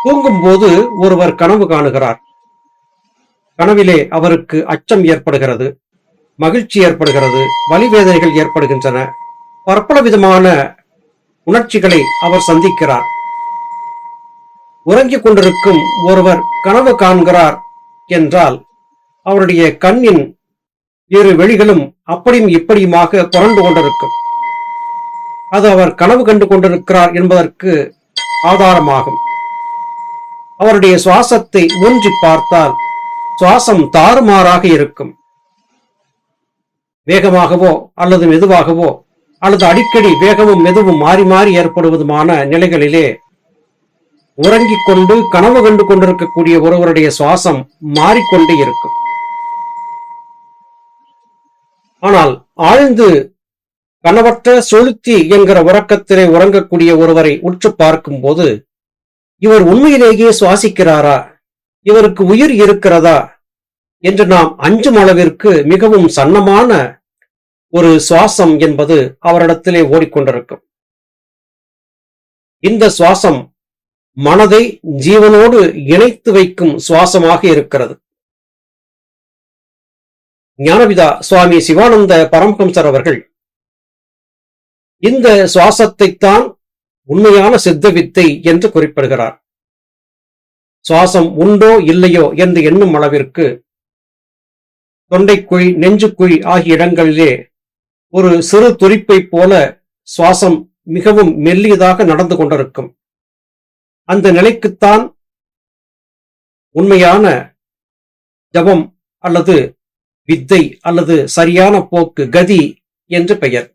தூங்கும்போது ஒருவர் கனவு காணுகிறார். கனவிலே அவருக்கு அச்சம் ஏற்படுகிறது, மகிழ்ச்சி ஏற்படுகிறது, வலிவேதனைகள் ஏற்படுகின்றன. பற்பல விதமான உணர்ச்சிகளை அவர் சந்திக்கிறார். உறங்கிக் கொண்டிருக்கும் ஒருவர் கனவு காண்கிறார் என்றால் அவருடைய கண்ணின் இரு வெளிகளும் அப்படியும் இப்படியுமாக புரண்டு கொண்டிருக்கும். அது அவர் கனவு கண்டு கொண்டிருக்கிறார் என்பதற்கு ஆதாரமாகும். அவருடைய சுவாசத்தை ஊன்றி பார்த்தால் சுவாசம் தாறுமாறாக இருக்கும். வேகமாகவோ அல்லது மெதுவாகவோ அல்லது அடிக்கடி வேகமும் மெதுவும் மாறி மாறி ஏற்படுவதுமான நிலைகளிலே உறங்கிக் கொண்டு கனவு கண்டு கொண்டிருக்கக்கூடிய ஒருவருடைய சுவாசம் மாறிக்கொண்டே இருக்கும். ஆனால் ஆழ்ந்து கனவற்ற சொலுத்தி என்கிற உறக்கத்திலே உறங்கக்கூடிய ஒருவரை உற்று பார்க்கும் போது இவர் உண்மையிலேயே சுவாசிக்கிறாரா, இவருக்கு உயிர் இருக்கிறதா என்று நாம் அஞ்சும் அளவிற்கு மிகவும் சன்னமான ஒரு சுவாசம் என்பது அவரிடத்திலே ஓடிக்கொண்டிருக்கும். இந்த சுவாசம் மனதை ஜீவனோடு இணைத்து வைக்கும் சுவாசமாக இருக்கிறது. ஞானபிதா சுவாமி சிவானந்த பரமஹம்சர் அவர்கள் இந்த சுவாசத்தைத்தான் உண்மையான சித்த வித்தை என்று குறிப்பிடுகிறார். சுவாசம் உண்டோ இல்லையோ என்று எண்ணும் அளவிற்கு தொண்டைக்குழி, நெஞ்சுக்குழி ஆகிய இடங்களிலே ஒரு சிறு துரிப்பை போல சுவாசம் மிகவும் மெல்லியதாக நடந்து கொண்டிருக்கும். அந்த நிலைக்குத்தான் உண்மையான ஜபம் அல்லது வித்தை அல்லது சரியான போக்கு, கதி என்று பெயர்.